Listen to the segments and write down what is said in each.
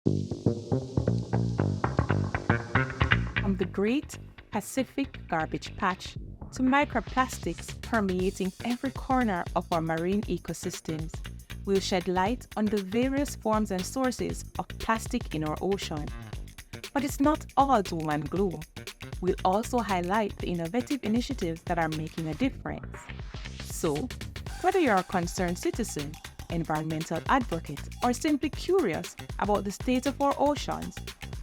From the Great Pacific Garbage Patch to microplastics permeating every corner of our marine ecosystems, we'll shed light on the various forms and sources of plastic in our ocean. But it's not all doom and gloom. We'll also highlight the innovative initiatives that are making a difference. So, whether you're a concerned citizen, environmental advocate, or simply curious about the state of our oceans,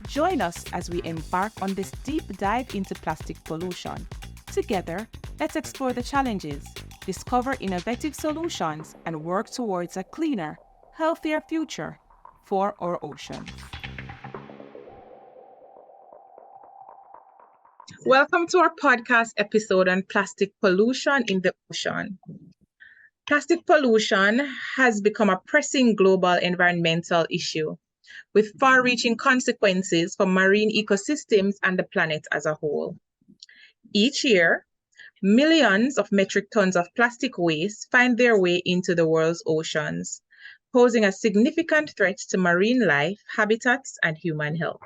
join us as we embark on this deep dive into plastic pollution. Together, let's explore the challenges, discover innovative solutions, and work towards a cleaner, healthier future for our oceans. Welcome to our podcast episode on plastic pollution in the ocean. Plastic pollution has become a pressing global environmental issue with far-reaching consequences for marine ecosystems and the planet as a whole. Each year, millions of metric tons of plastic waste find their way into the world's oceans, posing a significant threat to marine life, habitats, and human health.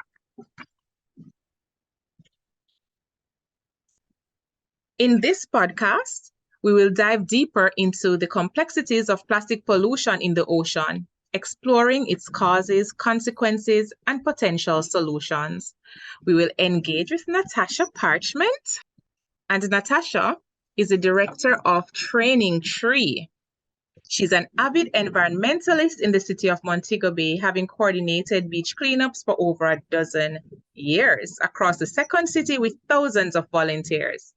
In this podcast, we will dive deeper into the complexities of plastic pollution in the ocean, exploring its causes, consequences, and potential solutions. We will engage with Natasha Parchment, and Natasha is the director of Training Tree. She's an avid environmentalist in the city of Montego Bay, having coordinated beach cleanups for over a dozen years across the second city with thousands of volunteers.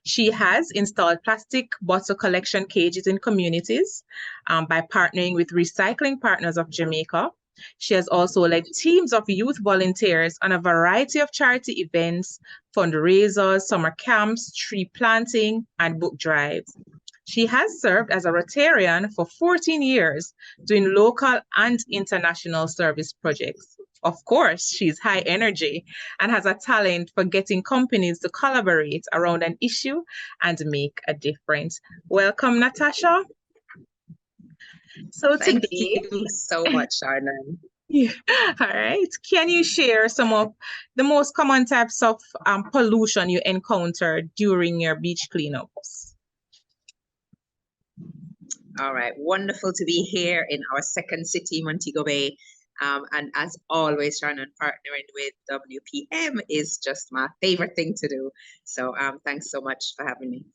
She has installed plastic bottle collection cages in communities by partnering with Recycling Partners of Jamaica. She has also led teams of youth volunteers on a variety of charity events, fundraisers, summer camps, tree planting, and book drives. She has served as a Rotarian for 14 years, doing local and international service projects. Of course, she's high energy and has a talent for getting companies to collaborate around an issue and make a difference. Welcome, Natasha. So Thank today, you so much, Shannon. yeah, all right. Can you share some of the most common types of pollution you encounter during your beach cleanups? All right, wonderful to be here in our second city, Montego Bay. And as always, Shannon, partnering with WPM is just my favorite thing to do. So thanks so much for having me.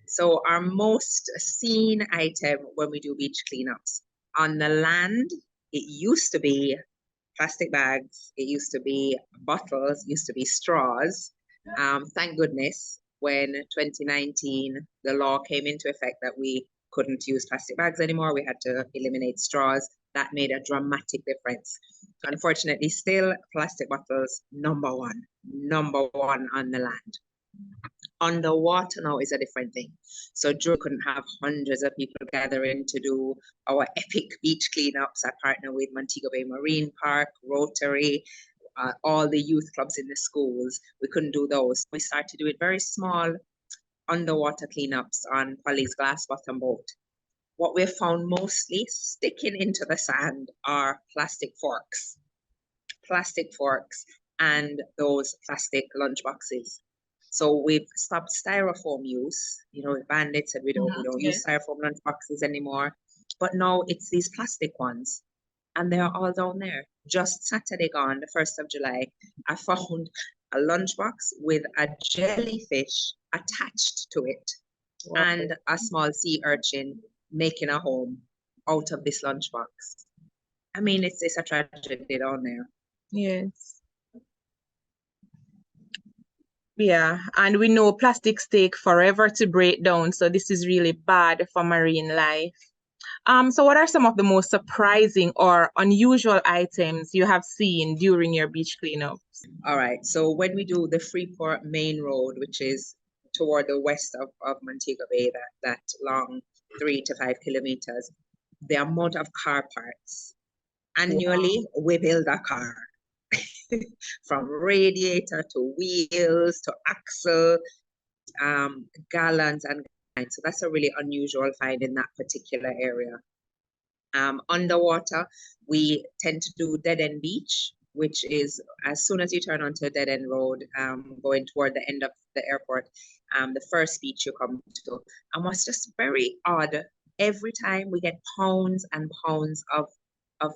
So our most seen item when we do beach cleanups on the land, it used to be plastic bags, it used to be bottles, it used to be straws. Thank goodness when 2019 the law came into effect that we couldn't use plastic bags anymore, we had to eliminate straws. That made a dramatic difference. Unfortunately, still plastic bottles number one on the land. On the water now is a different thing. So Drew couldn't have hundreds of people gathering to do our epic beach cleanups. I partner with Montego Bay Marine Park, Rotary, all the youth clubs in the schools. We couldn't do those. We started to do it very small underwater cleanups on Polly's glass bottom boat. What we've found mostly sticking into the sand are plastic forks and those plastic lunch boxes. So we've stopped styrofoam use. You know, Bandit said we don't use styrofoam lunch boxes anymore. But now it's these plastic ones. And they're all down there. Just Saturday gone, the 1st of July, I found a lunchbox with a jellyfish attached to it. Wow. And a small sea urchin making a home out of this lunchbox. I mean, it's a tragedy down there. Yes. Yeah, and we know plastics take forever to break down, so this is really bad for marine life. So what are some of the most surprising or unusual items you have seen during your beach cleanups? All right, so when we do the Freeport Main Road, which is toward the west of Montego Bay, that long 3 to 5 kilometers, the amount of car parts. Annually, we build a car. From radiator to wheels to axle, gallons and gallons. So that's a really unusual find in that particular area. Underwater, we tend to do Dead End Beach, which is as soon as you turn onto a dead end road, going toward the end of the airport, the first beach you come to. And what's just very odd, every time we get pounds and pounds of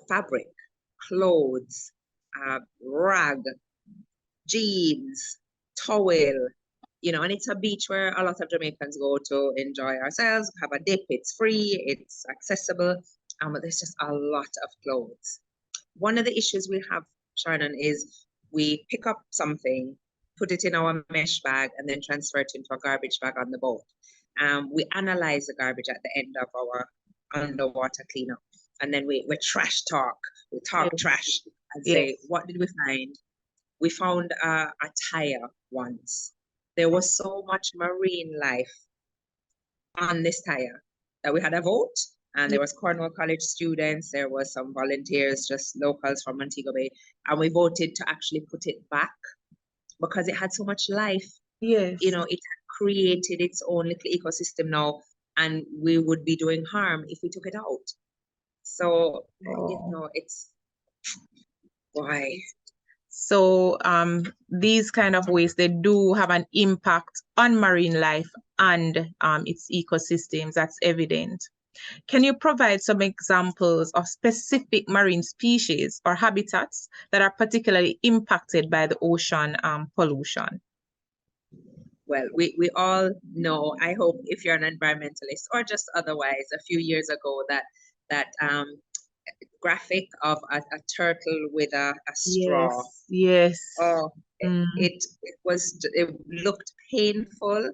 fabric, clothes, rag, jeans, towel, and it's a beach where a lot of Jamaicans go to enjoy ourselves, have a dip. It's free, it's accessible, but there's just a lot of clothes. One of the issues we have, Shannon, is we pick up something, put it in our mesh bag, and then transfer it into a garbage bag on the boat. We analyze the garbage at the end of our underwater cleanup, and then we trash talk. We talk trash and say, Yes. what did we find? We found a tire once. There was so much marine life on this tire that we had a vote, and there was Cornwall College students, there was some volunteers, just locals from Montego Bay, and we voted to actually put it back because it had so much life. Yes. It had created its own little ecosystem now, and we would be doing harm if we took it out. So, it's why. So these kind of ways, they do have an impact on marine life and its ecosystems. That's evident. Can you provide some examples of specific marine species or habitats that are particularly impacted by the ocean pollution? Well, we all know, I hope if you're an environmentalist or just otherwise, a few years ago that graphic of a turtle with a straw. Yes. Oh, it looked painful.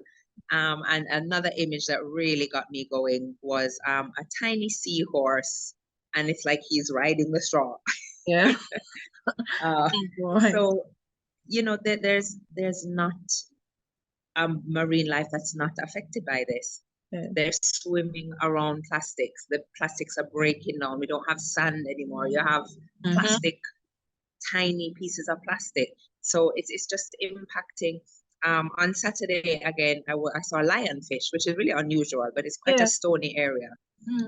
And another image that really got me going was a tiny seahorse, and it's like he's riding the straw. Yeah. So there's not marine life that's not affected by this. Yeah. They're swimming around plastics. The plastics are breaking down. We don't have sand anymore. You have plastic, tiny pieces of plastic. So it's just impacting. On Saturday, again, I saw a lionfish, which is really unusual, but it's quite a stony area.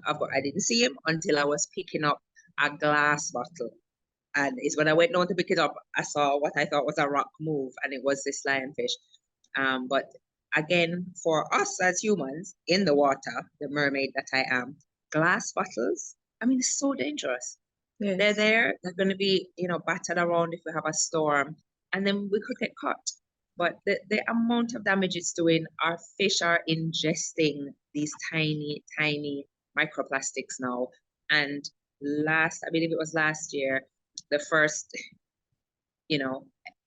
I didn't see him until I was picking up a glass bottle. And it's when I went down to pick it up, I saw what I thought was a rock move, and it was this lionfish. But again, for us as humans in the water, the mermaid that I am, glass bottles, I mean, it's so dangerous. Yes. They're there, they're going to be, battered around if we have a storm, and then we could get caught. But the amount of damage it's doing, our fish are ingesting these tiny, tiny microplastics now. And I believe it was last year, the first,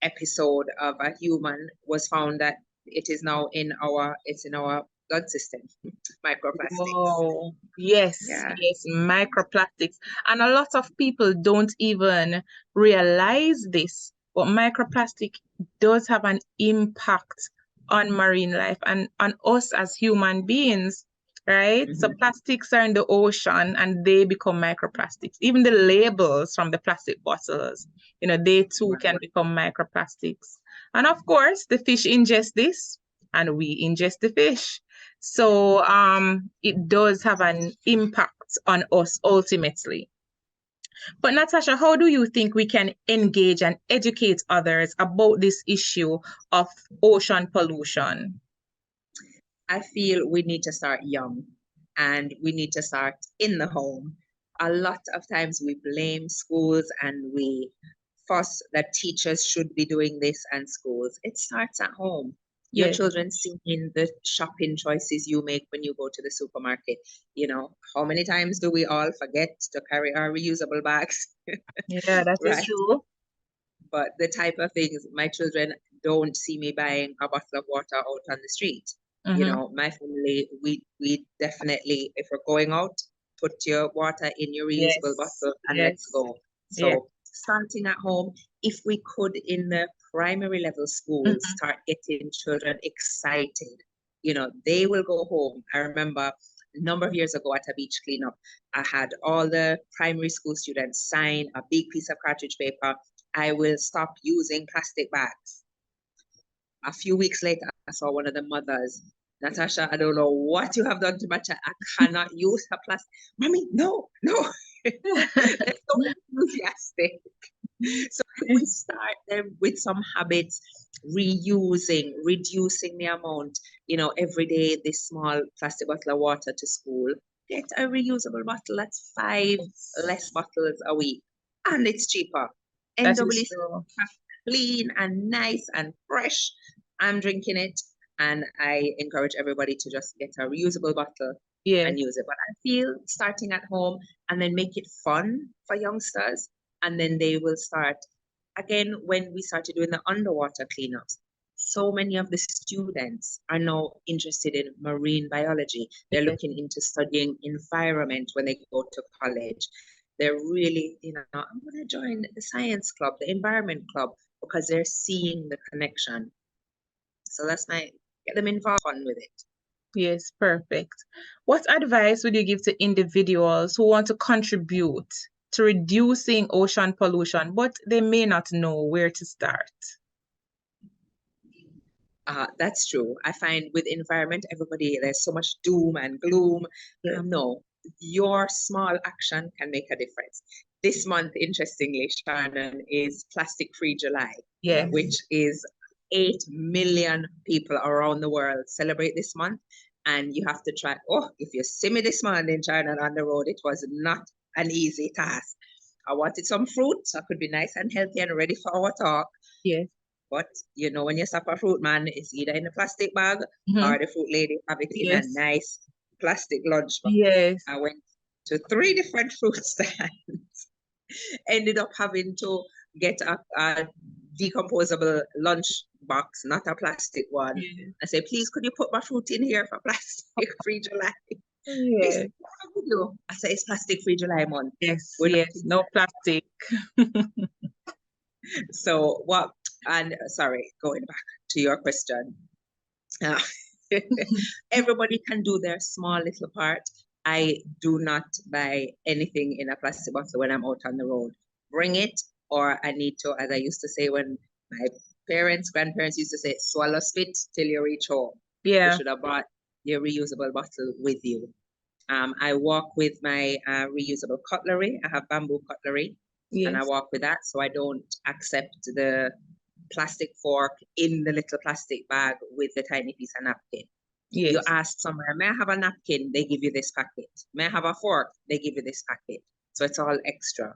episode of a human was found that it's in our blood system, microplastics. Oh, yes, Yeah. yes, microplastics. And a lot of people don't even realize this, but microplastic does have an impact on marine life and on us as human beings, right? So plastics are in the ocean and they become microplastics. Even the labels from the plastic bottles, they too can become microplastics. And of course, the fish ingest this and we ingest the fish. So it does have an impact on us ultimately. But Natasha, how do you think we can engage and educate others about this issue of ocean pollution? I feel we need to start young, and we need to start in the home. A lot of times we blame schools and we fuss that teachers should be doing this and schools. It starts at home. Your Yes. children seeing the shopping choices you make when you go to the supermarket. How many times do we all forget to carry our reusable bags? Yeah, that is Right. true. But the type of things, my children don't see me buying a bottle of water out on the street. My family, we definitely, if we're going out, put your water in your reusable bottle and let's go. So starting at home, if we could in the primary level schools start getting children excited, they will go home. I remember a number of years ago at a beach cleanup, I had all the primary school students sign a big piece of cartridge paper. I will stop using plastic bags. A few weeks later, I saw one of the mothers Natasha, I don't know what you have done to my child. I cannot use her plastic. Mommy, no, no. They're so enthusiastic. So if we start them with some habits, reusing, reducing the amount, every day this small plastic bottle of water to school, get a reusable bottle. That's 5 less bottles a week. And it's cheaper. That is NWC, true. clean and nice and fresh. I'm drinking it, and I encourage everybody to just get a reusable bottle Yes, and use it. But I feel starting at home and then make it fun for youngsters, and then they will start again when we started doing the underwater cleanups. So many of the students are now interested in marine biology. They're yes, looking into studying environment when they go to college. They're really, I'm going to join the science club, the environment club, because they're seeing the connection. So that's get them involved fun with it. yes, perfect. What advice would you give to individuals who want to contribute to reducing ocean pollution, but they may not know where to start? That's true. I find with environment, there's so much doom and gloom. Yes, No, your small action can make a difference. This month, interestingly, Shannon, is Plastic Free July, yes, which is 8 million people around the world celebrate this month. And you have to try, if you see me this morning, Shannon, on the road, it was not an easy task. I wanted some fruit, so I could be nice and healthy and ready for our talk. yes. But when you stop a fruit man, it's either in a plastic bag Mhm. or the fruit lady have it in a Yes, nice plastic lunch bag. yes, I went to 3 different fruit stands, ended up having to get a decomposable lunch box, not a plastic one. yes, I said, please, could you put my fruit in here for plastic free July? They yes, said, what have we do? I said, it's plastic free July month. yes, We're not yes. No plastic. so what? And sorry, going back to your question. Uh, everybody can do their small little part. I do not buy anything in a plastic bottle when I'm out on the road. Bring it, or I need to, as I used to say when my grandparents used to say, swallow spit till you reach home. You Yeah, should have brought your reusable bottle with you. I walk with my reusable cutlery. I have bamboo cutlery, and I yes, walk with that, so I don't accept the plastic fork in the little plastic bag with the tiny piece of napkin. You yes, ask somewhere, may I have a napkin? They give you this packet. May I have a fork? They give you this packet. So it's all extra.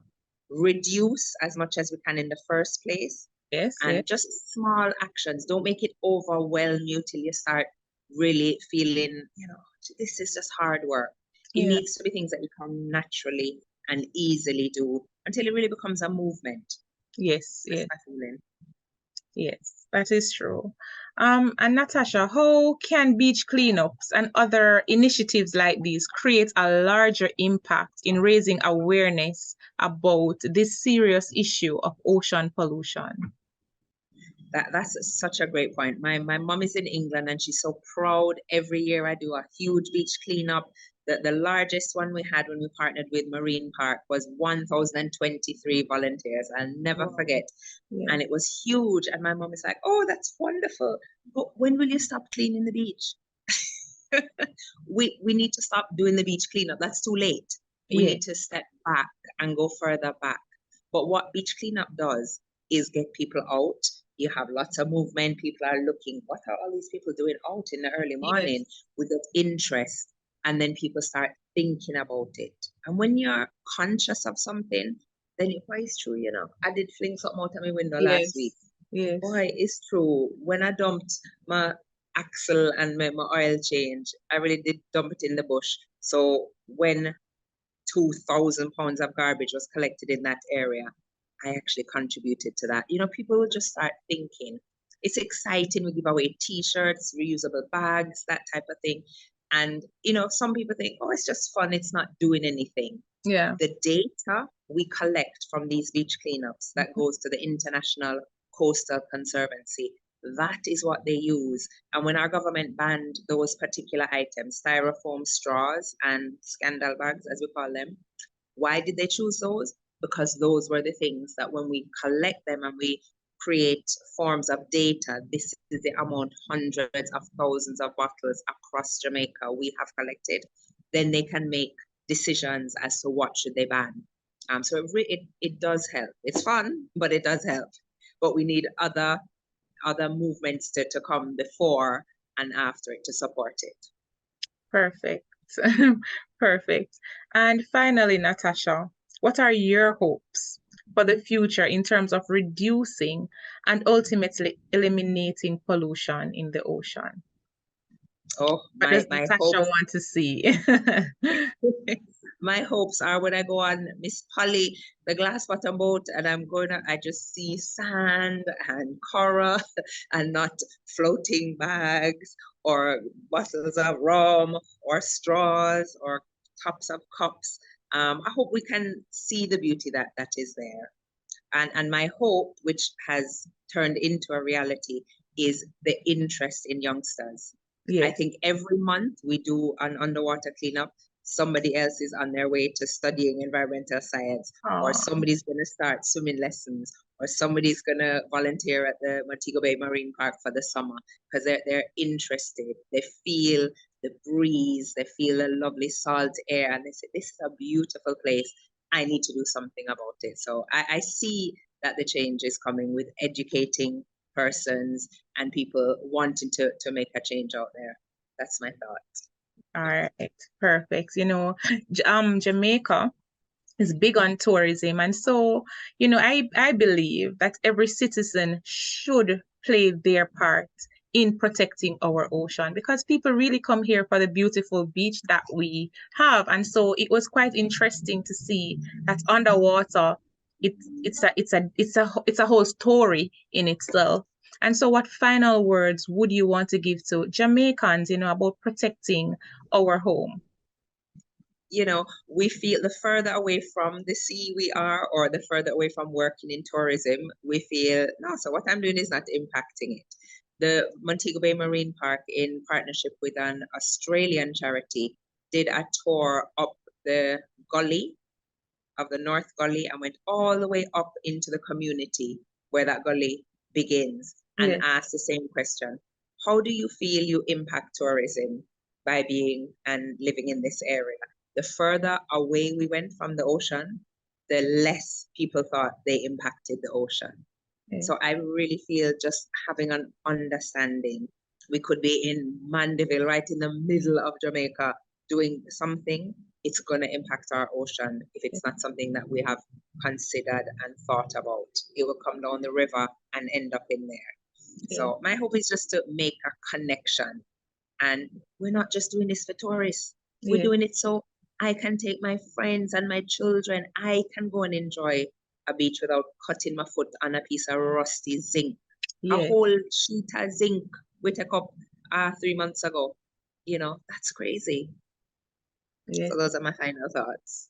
Reduce as much as we can in the first place, yes, yes, and just small actions. Don't make it overwhelm you till you start really feeling, this is just hard work. It yeah, needs to be things that you can naturally and easily do until it really becomes a movement. yes, That's yes. my feeling. Yes, that is true. And Natasha, how can beach cleanups and other initiatives like these create a larger impact in raising awareness about this serious issue of ocean pollution? That's such a great point. My mom is in England and she's so proud. Every year I do a huge beach cleanup. The largest one we had when we partnered with Marine Park was 1,023 volunteers. I'll never Wow. forget. Yeah. And it was huge. And my mom is like, oh, that's wonderful. But when will you stop cleaning the beach? We need to stop doing the beach cleanup. That's too late. We Yeah. need to step back and go further back. But what beach cleanup does is get people out. You have lots of movement. People are looking, what are all these people doing out in the early morning Yes. with that interest? And then people start thinking about it. And when you're conscious of something, then it is true, I did fling something out of my window last week. Yes. Yes. Boy, it's true. When I dumped my axle and my oil change, I really did dump it in the bush. So when 2,000 pounds of garbage was collected in that area, I actually contributed to that. People will just start thinking. It's exciting. We give away t-shirts, reusable bags, that type of thing. And, some people think, oh, it's just fun. It's not doing anything. Yeah. The data we collect from these beach cleanups that goes to the International Coastal Conservancy, that is what they use. And when our government banned those particular items, styrofoam straws and scandal bags, as we call them, why did they choose those? Because those were the things that when we collect them and we create forms of data. This is the amount, hundreds of thousands of bottles across Jamaica we have collected. Then they can make decisions as to what should they ban. So it does help. It's fun, but it does help. But we need other movements to come before and after it to support it. Perfect. Perfect. And finally, Natasha, what are your hopes for the future in terms of reducing and ultimately eliminating pollution in the ocean? Oh, What does my Natasha hopes want to see? my hopes are when I go on Miss Polly, the glass bottom boat, and I just see sand and coral and not floating bags or bottles of rum or straws or tops of cups. I hope we can see the beauty that is there. And my hope, which has turned into a reality, is the interest in youngsters. I Yes. think every month we do an underwater cleanup. Somebody else is on their way to studying environmental science, or Aw, somebody's going to start swimming lessons, or somebody's going to volunteer at the Montego Bay Marine Park for the summer because they're interested. They feel the breeze, they feel the lovely salt air, and they say, "This is a beautiful place. I need to do something about it." So I see that the change is coming with educating persons and people wanting to make a change out there. That's my thought. all right. Perfect. Jamaica is big on tourism. And so, I believe that every citizen should play their part in protecting our ocean because people really come here for the beautiful beach that we have. And so it was quite interesting to see that underwater, it's a whole story in itself. And so what final words would you want to give to Jamaicans, about protecting our home? We feel the further away from the sea we are, or the further away from working in tourism, we feel, no, so what I'm doing is not impacting it. The Montego Bay Marine Park, in partnership with an Australian charity, did a tour up the gully of the North Gully and went all the way up into the community where that gully begins and Yes, asked the same question. How do you feel you impact tourism by being and living in this area? The further away we went from the ocean, the less people thought they impacted the ocean. yes, So I really feel just having an understanding. We could be in Mandeville, right in the middle of Jamaica, doing something. It's going to impact our ocean if it's not something that we have considered and thought about. It will come down the river and end up in there. yes, So my hope is just to make a connection. And we're not just doing this for tourists. We're yes, doing it so I can take my friends and my children. I can go and enjoy a beach without cutting my foot on a piece of rusty zinc. A yes, whole sheet of zinc we took up 3 months ago. That's crazy. yes. So those are my final thoughts.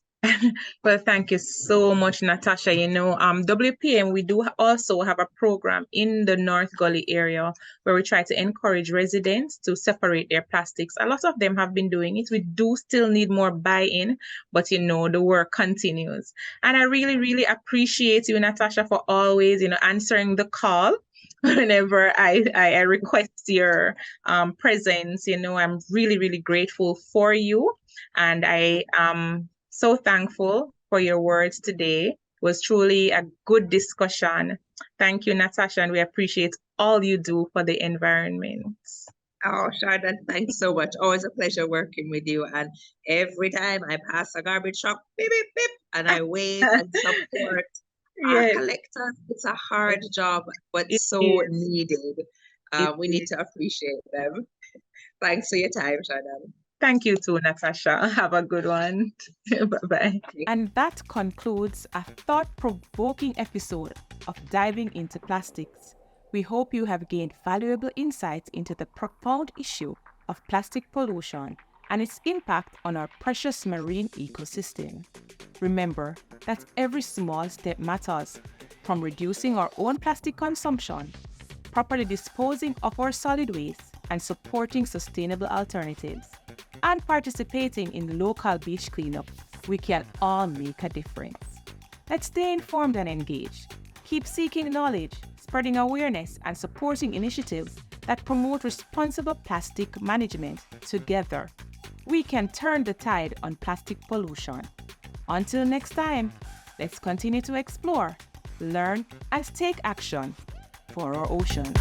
Well, thank you so much, Natasha. WPM, we do also have a program in the North Gully area where we try to encourage residents to separate their plastics. A lot of them have been doing it. We do still need more buy-in, but the work continues. And I really, really appreciate you, Natasha, for always, answering the call whenever I request your presence. I'm really, really grateful for you. And I am so thankful for your words today. It was truly a good discussion. Thank you, Natasha, and we appreciate all you do for the environment. Oh, Shardan, thanks so much. Always a pleasure working with you. And every time I pass a garbage truck, beep, beep, beep, and I wave and support our Yes, collectors. It's a hard job, but it so is. needed. It We need is. to appreciate them. Thanks for your time, Shardan. Thank you too, Natasha. Have a good one. Bye-bye. And that concludes a thought provoking episode of Diving into Plastics. We hope you have gained valuable insights into the profound issue of plastic pollution and its impact on our precious marine ecosystem. Remember that every small step matters, from reducing our own plastic consumption, properly disposing of our solid waste, and supporting sustainable alternatives, and participating in local beach cleanup. We can all make a difference. Let's stay informed and engaged. Keep seeking knowledge, spreading awareness and supporting initiatives that promote responsible plastic management. Together, we can turn the tide on plastic pollution. Until next time, let's continue to explore, learn, and take action for our oceans.